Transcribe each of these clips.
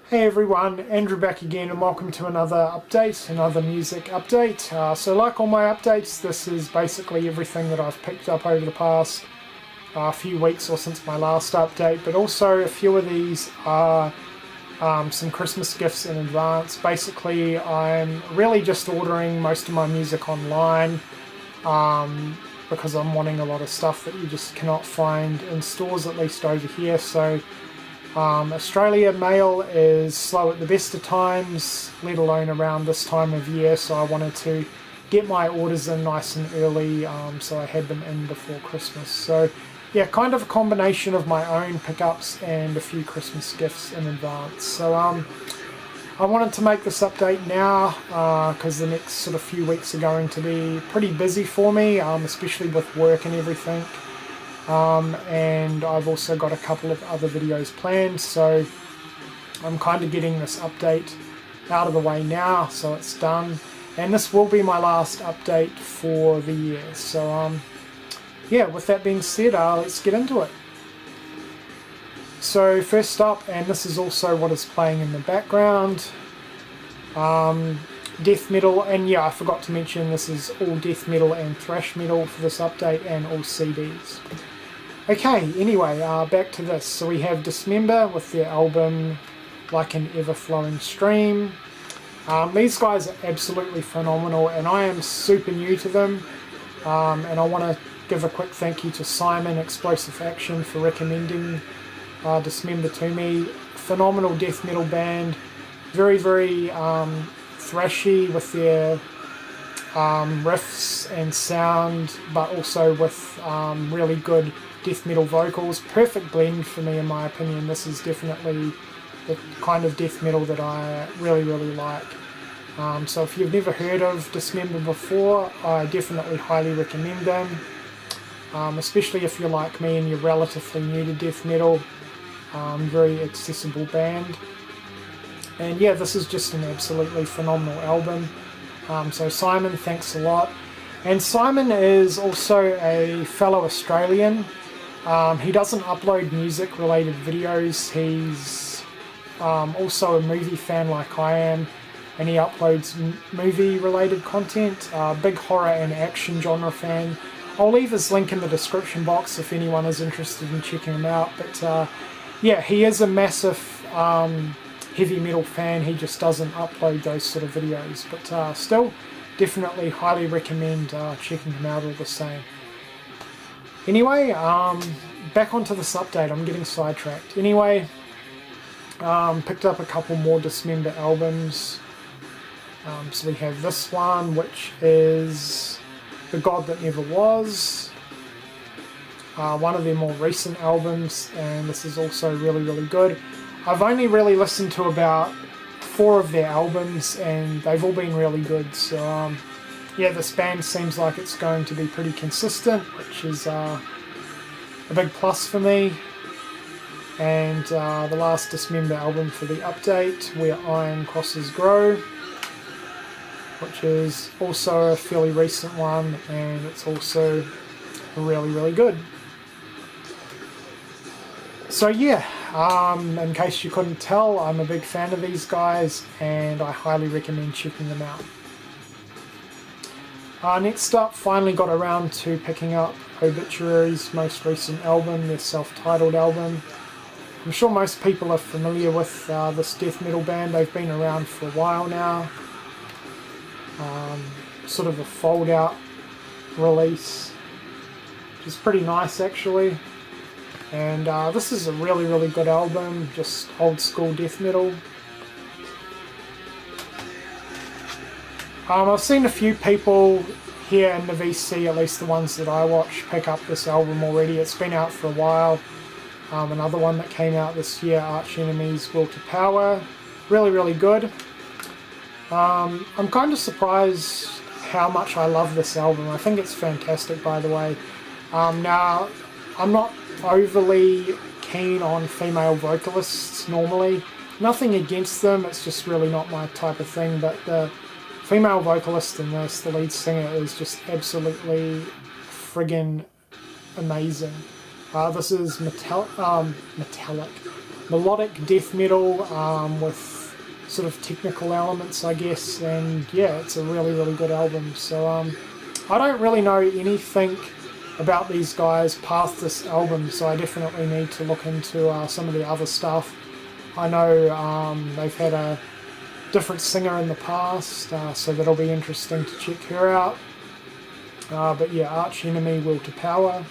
Hey everyone, Andrew back again and welcome to another update, another music update. So like all my updates, this is basically everything that I've picked up over the past few weeks or since my last update, but also a few of these are some Christmas gifts in advance. Basically, I'm really just ordering most of my music online because I'm wanting a lot of stuff that you just cannot find in stores, at least over here. So Australia mail is slow at the best of times, let alone around this time of year, so I wanted to get my orders in nice and early, so I had them in before Christmas. So yeah, kind of a combination of my own pickups and a few Christmas gifts in advance. So I wanted to make this update now because the next sort of few weeks are going to be pretty busy for me, especially with work and everything. And I've also got a couple of other videos planned, so I'm kind of getting this update out of the way now, so it's done. And this will be my last update for the year. So yeah, with that being said, let's get into it. So first up, and this is also what is playing in the background, death metal, and yeah, I forgot to mention this is all death metal and thrash metal for this update, and all CDs. Okay, anyway, back to this. So we have Dismember with their album Like an Ever-Flowing Stream. These guys are absolutely phenomenal, and I am super new to them. And I want to give a quick thank you to Simon, Explosive Action, for recommending Dismember to me. Phenomenal death metal band. Very, very thrashy with their riffs and sound, but also with really good death metal vocals. Perfect blend for me, in my opinion. This is definitely the kind of death metal that I really, really like. So if you've never heard of Dismember before, I definitely highly recommend them, especially if you're like me and you're relatively new to death metal. Very accessible band. And yeah, this is just an absolutely phenomenal album. So Simon, thanks a lot. And Simon is also a fellow Australian. He doesn't upload music related videos. He's also a movie fan like I am, and he uploads movie related content. Big horror and action genre fan. I'll leave his link in the description box if anyone is interested in checking him out. But yeah, he is a massive heavy metal fan. He just doesn't upload those sort of videos, but still definitely highly recommend checking him out all the same. Anyway, back onto this update. I'm getting sidetracked. Anyway, picked up a couple more Dismember albums. So we have this one, which is The God That Never Was, one of their more recent albums, and this is also really, really good. I've only really listened to about 4 of their albums, and they've all been really good. So yeah, this band seems like it's going to be pretty consistent, which is a big plus for me. And the last Dismember album for the update, Where Iron Crosses Grow, which is also a fairly recent one, and it's also really, really good. So yeah, in case you couldn't tell, I'm a big fan of these guys, and I highly recommend checking them out. Next up, finally got around to picking up Obituary's most recent album, their self-titled album. I'm sure most people are familiar with this death metal band. They've been around for a while now. Sort of a fold-out release, which is pretty nice actually. And this is a really, really good album, just old school death metal. I've seen a few people here in the VC, at least the ones that I watch, pick up this album already. It's been out for a while. Another one that came out this year, Arch Enemy's Will to Power. Really, really good. I'm kind of surprised how much I love this album. I think it's fantastic, by the way. Now, I'm not overly keen on female vocalists normally. Nothing against them, it's just really not my type of thing, but the female vocalist in this, the lead singer, is just absolutely friggin' amazing. This is Metallic. melodic death metal with sort of technical elements, I guess, and yeah, it's a really, really good album. So I don't really know anything about these guys past this album, so I definitely need to look into some of the other stuff. I know they've had a different singer in the past, so that'll be interesting to check her out. But yeah, Arch Enemy, Will to Power.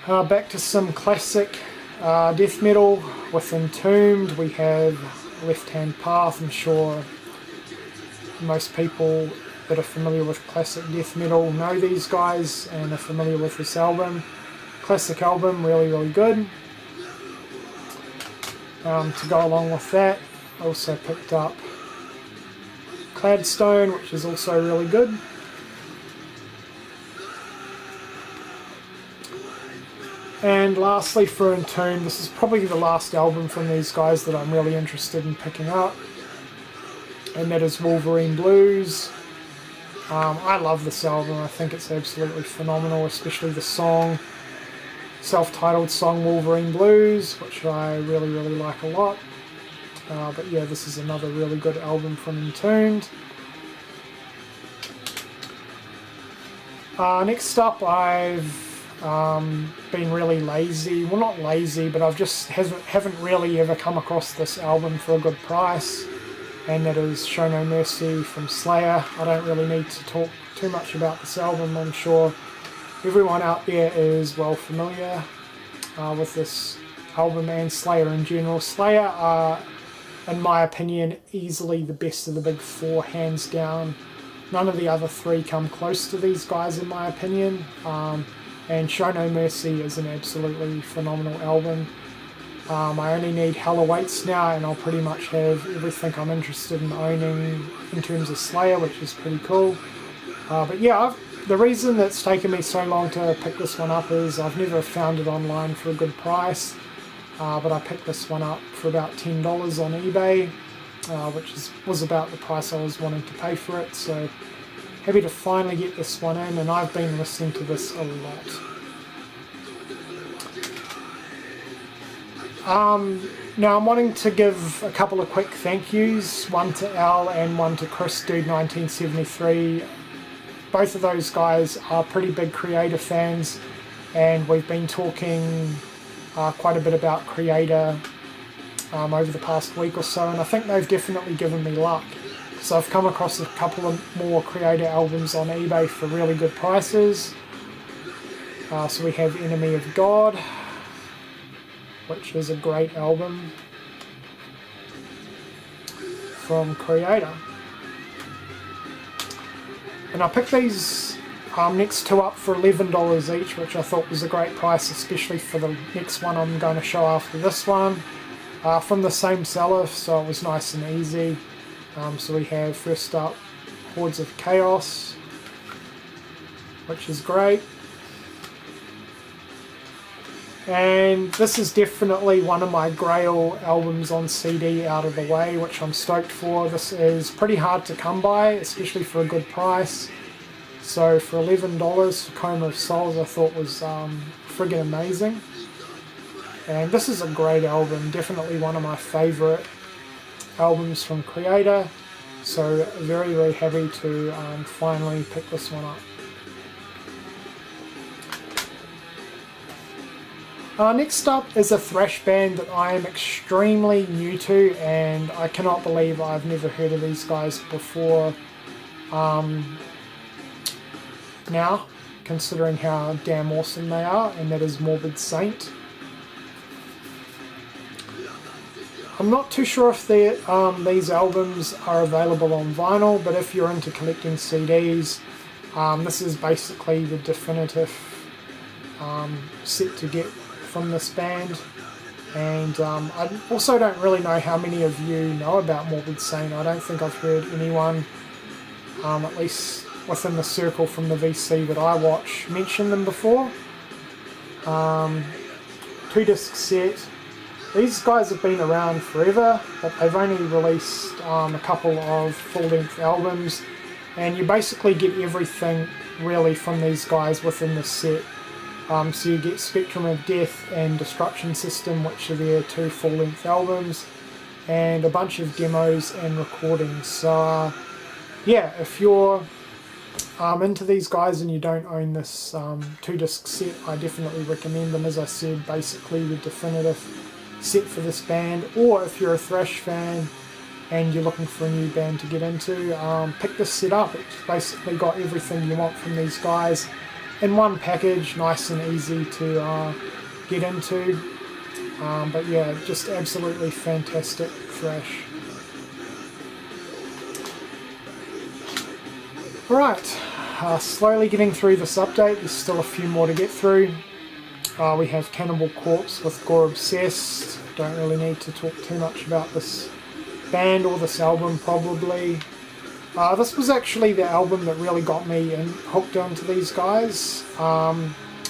Back to some classic death metal with Entombed. We have Left Hand Path. I'm sure most people that are familiar with classic death metal know these guys and are familiar with this album. Classic album, really, really good. To go along with that, I also picked up Cladstone, which is also really good. And lastly, for Entombed, this is probably the last album from these guys that I'm really interested in picking up, and that is Wolverine Blues. I love this album. I think it's absolutely phenomenal, especially the song, self-titled song Wolverine Blues, which I really, really like a lot. But yeah, this is another really good album from Entombed. Next up, I've been really lazy. Well, not lazy, but I've just haven't really ever come across this album for a good price, and that is Show No Mercy from Slayer. I don't really need to talk too much about this album. I'm sure everyone out there is well familiar with this album and Slayer in general. Slayer are, in my opinion, easily the best of the big four, hands down. None of the other three come close to these guys, in my opinion. And Show No Mercy is an absolutely phenomenal album. I only need Hell Awaits now, and I'll pretty much have everything I'm interested in owning in terms of Slayer, which is pretty cool. But yeah, the reason that's taken me so long to pick this one up is I've never found it online for a good price. But I picked this one up for about $10 on eBay, which was about the price I was wanting to pay for it. So happy to finally get this one in, and I've been listening to this a lot. Now I'm wanting to give a couple of quick thank yous, one to Al and one to Chris Dude 1973. Both of those guys are pretty big Creator fans, and we've been talking quite a bit about Creator over the past week or so, and I think they've definitely given me luck. So I've come across a couple of more Creator albums on eBay for really good prices. So we have Enemy of God, which is a great album from Creator. And I picked these next two up for $11 each, which I thought was a great price, especially for the next one I'm going to show after this one. From the same seller, so it was nice and easy. So we have first up Hordes of Chaos, which is great. And this is definitely one of my Grail albums on CD out of the way, which I'm stoked for. This is pretty hard to come by, especially for a good price. So for $11, Coma of Souls I thought was friggin' amazing. And this is a great album, definitely one of my favourite albums from Creator. So very, very happy to finally pick this one up. Next up is a thrash band that I am extremely new to, and I cannot believe I've never heard of these guys before now, considering how damn awesome they are, and that is Morbid Saint. I'm not too sure if these albums are available on vinyl, but if you're into collecting CDs, this is basically the definitive set to get from this band. And I also don't really know how many of you know about Morbid Saint. I don't think I've heard anyone, at least within the circle from the VC that I watch, mention them before. 2-disc set. These guys have been around forever, but they've only released a couple of full-length albums, and you basically get everything really from these guys within the set. So you get Spectrum of Death and Destruction System, which are their 2 full-length albums, and a bunch of demos and recordings. So yeah, if you're into these guys and you don't own this 2-disc set, I definitely recommend them. As I said, basically the definitive set for this band. Or if you're a thrash fan and you're looking for a new band to get into, pick this set up. It's basically got everything you want from these guys in one package, nice and easy to get into. But yeah, just absolutely fantastic thrash. Alright, slowly getting through this update. There's still a few more to get through. We have Cannibal Corpse with Gore Obsessed. Don't really need to talk too much about this band or this album probably. This was actually the album that really got me hooked onto these guys.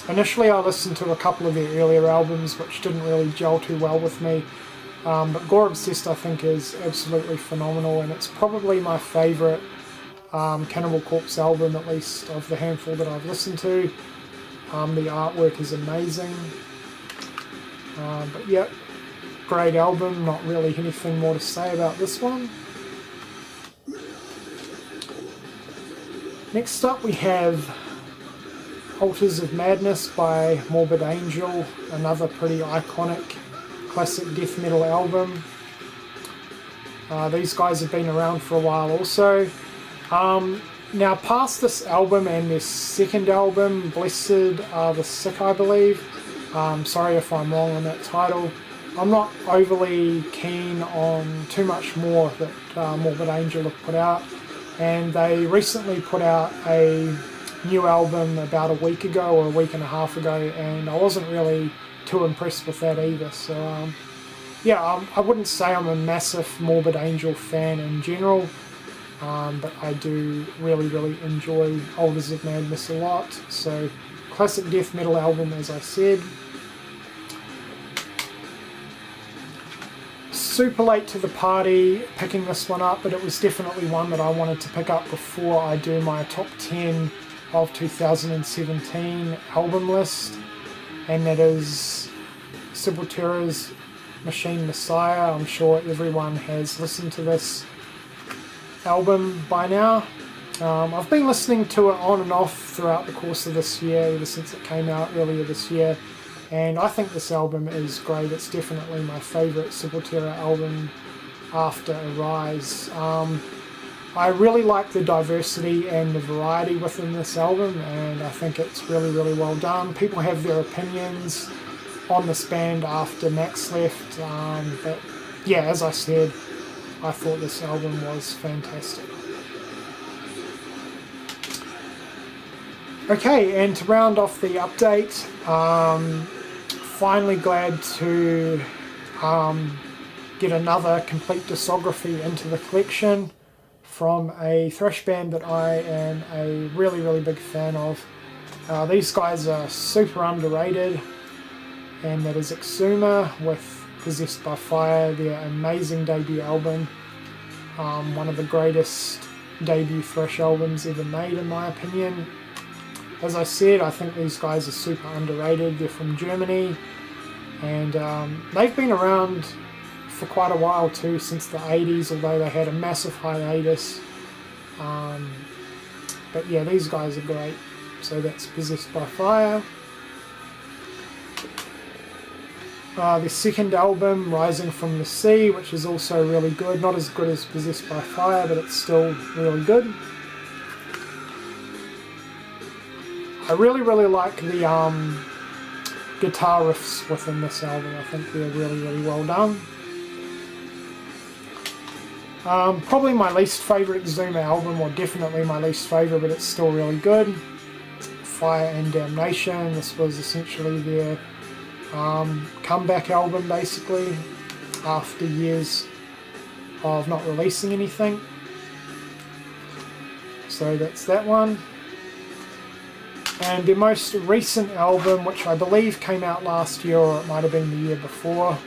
Initially I listened to a couple of their earlier albums which didn't really gel too well with me. But Gore Obsessed I think is absolutely phenomenal, and it's probably my favourite Cannibal Corpse album, at least of the handful that I've listened to. The artwork is amazing. But yep, great album, not really anything more to say about this one. Next up we have Altars of Madness by Morbid Angel, another pretty iconic classic death metal album. These guys have been around for a while also. Now past this album and their second album, Blessed Are the Sick I believe, sorry if I'm wrong on that title, I'm not overly keen on too much more that Morbid Angel have put out, and they recently put out a new album about a week ago or a week and a half ago, and I wasn't really too impressed with that either. So yeah, I wouldn't say I'm a massive Morbid Angel fan in general, but I do really enjoy Altars of Madness a lot. So classic death metal album, as I said. Super late to the party picking this one up, but it was definitely one that I wanted to pick up before I do my top 10 of 2017 album list, and that is Sepultura's Machine Messiah. I'm sure everyone has listened to this album by now. I've been listening to it on and off throughout the course of this year, ever since it came out earlier this year, and I think this album is great. It's definitely my favourite Sepultura album after Arise. I really like the diversity and the variety within this album, and I think it's really well done. People have their opinions on this band after Max left, but yeah, as I said, I thought this album was fantastic. Okay, and to round off the update, finally glad to get another complete discography into the collection from a thrash band that I am a really big fan of. These guys are super underrated, and that is Exuma with Possessed by Fire, their amazing debut album. One of the greatest debut thrash albums ever made in my opinion. As I said, I think these guys are super underrated. They're from Germany, and they've been around for quite a while too, since the 80s, although they had a massive hiatus. But yeah, these guys are great. So that's Possessed by Fire. Their second album, Rising from the Sea, which is also really good. Not as good as Possessed by Fire, but it's still really good. I really like the guitar riffs within this album. I think they're really well done. Probably my least favourite Exuma album, or definitely my least favourite, but it's still really good. Fire and Damnation. This was essentially their comeback album, basically, after years of not releasing anything. So that's that one. And their most recent album, which I believe came out last year, or it might have been the year before,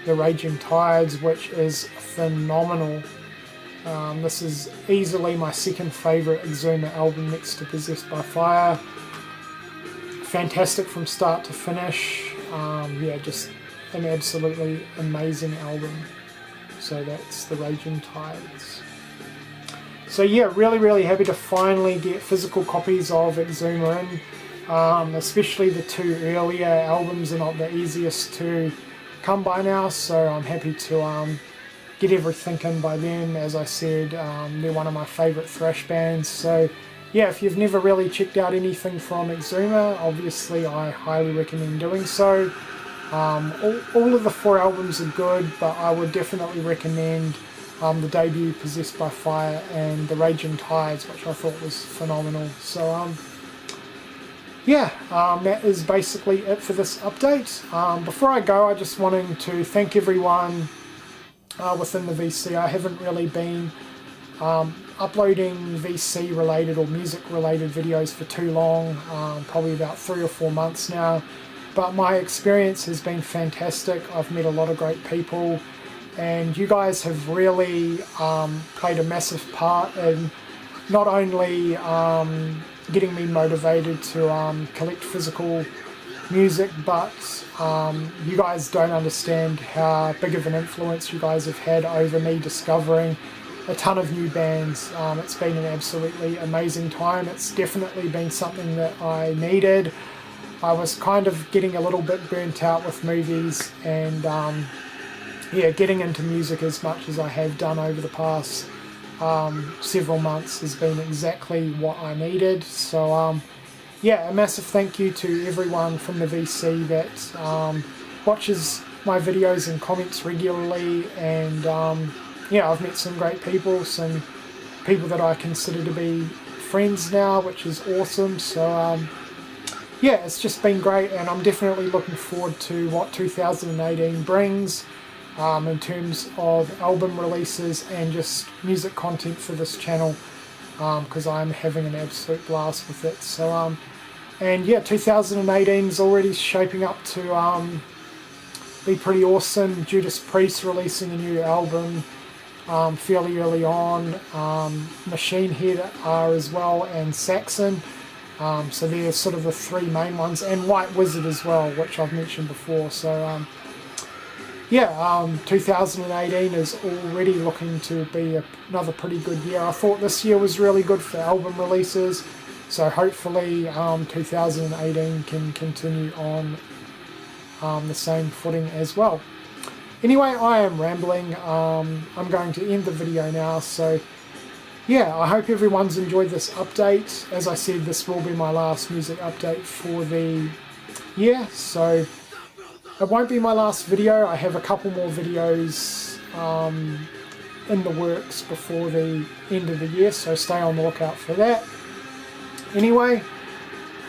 The Raging Tides, which is phenomenal. This is easily my second favourite Exuma album next to Possessed by Fire. fantastic from start to finish. Yeah, just an absolutely amazing album. So that's The Raging Tides. So yeah, really happy to finally get physical copies of Exuma in. Especially the two earlier albums are not the easiest to come by now, so I'm happy to get everything in by them. As I said, they're one of my favourite thrash bands, so yeah, if you've never really checked out anything from Exuma, obviously I highly recommend doing so. All of the 4 albums are good, but I would definitely recommend the debut Possessed by Fire and The Raging Tides, which I thought was phenomenal. So yeah, that is basically it for this update. Before I go, I just wanted to thank everyone within the VC. I haven't really been uploading VC related or music related videos for too long, probably about 3 or 4 months now, but my experience has been fantastic. I've met a lot of great people, and you guys have really played a massive part in not only getting me motivated to collect physical music, but you guys don't understand how big of an influence you guys have had over me discovering a ton of new bands. It's been an absolutely amazing time. It's definitely been something that I needed. I was kind of getting a little bit burnt out with movies, and yeah, getting into music as much as I have done over the past several months has been exactly what I needed. So yeah, a massive thank you to everyone from the VC that watches my videos and comments regularly, and yeah, I've met some great people, some people that I consider to be friends now, which is awesome. So yeah, it's just been great, and I'm definitely looking forward to what 2018 brings in terms of album releases and just music content for this channel, because I'm having an absolute blast with it. So and yeah, 2018 is already shaping up to be pretty awesome. Judas Priest releasing a new album fairly early on, Machine Head are as well, and Saxon. So they're sort of the 3 main ones, and White Wizard as well, which I've mentioned before. So yeah, 2018 is already looking to be another pretty good year. I thought this year was really good for album releases, so hopefully 2018 can continue on the same footing as well. Anyway, I am rambling. I'm going to end the video now, so yeah, I hope everyone's enjoyed this update. As I said, this will be my last music update for the year, so it won't be my last video. I have a couple more videos in the works before the end of the year, so stay on the lookout for that. Anyway,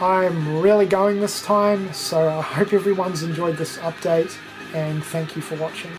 I'm really going this time, so I hope everyone's enjoyed this update, and thank you for watching.